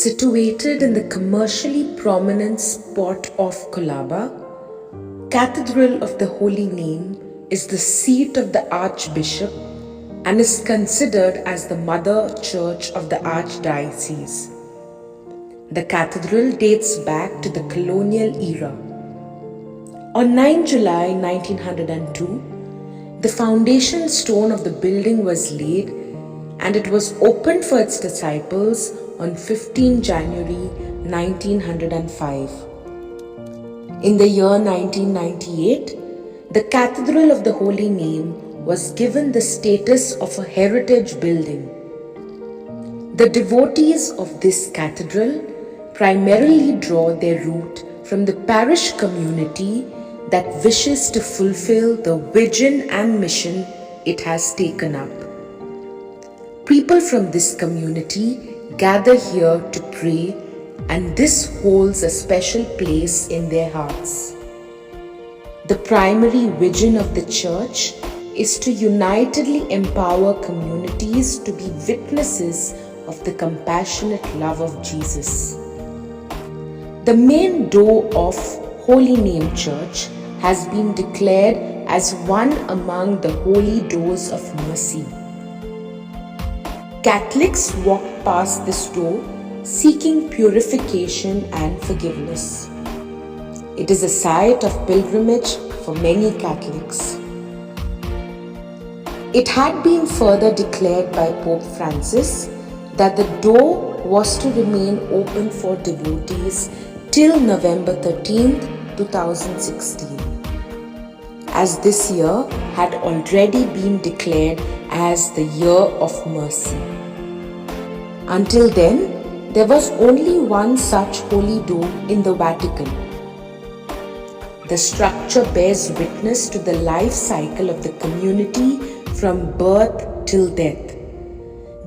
Situated in the commercially prominent spot of Colaba, Cathedral of the Holy Name is the seat of the Archbishop and is considered as the mother church of the Archdiocese. The cathedral dates back to the colonial era. On 9 July 1902, the foundation stone of the building was laid and it was opened for its disciples on 15 January 1905. In the year 1998, the Cathedral of the Holy Name was given the status of a heritage building. The devotees of this cathedral primarily draw their root from the parish community that wishes to fulfill the vision and mission it has taken up. People from this community gather here to pray, and this holds a special place in their hearts. The primary vision of the church is to unitedly empower communities to be witnesses of the compassionate love of Jesus. The main door of Holy Name Church has been declared as one among the holy doors of mercy. Catholics walk past this door seeking purification and forgiveness. It is a site of pilgrimage for many Catholics. It had been further declared by Pope Francis that the door was to remain open for devotees till November 13, 2016, as this year had already been declared as the Year of Mercy. Until then, there was only one such holy door in the Vatican. The structure bears witness to the life cycle of the community from birth till death.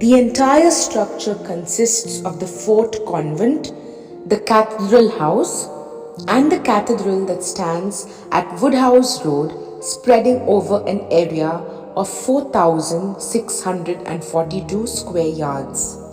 The entire structure consists of the Fort Convent, the Cathedral House, and the cathedral that stands at Woodhouse Road, spreading over an area of 4,642 square yards.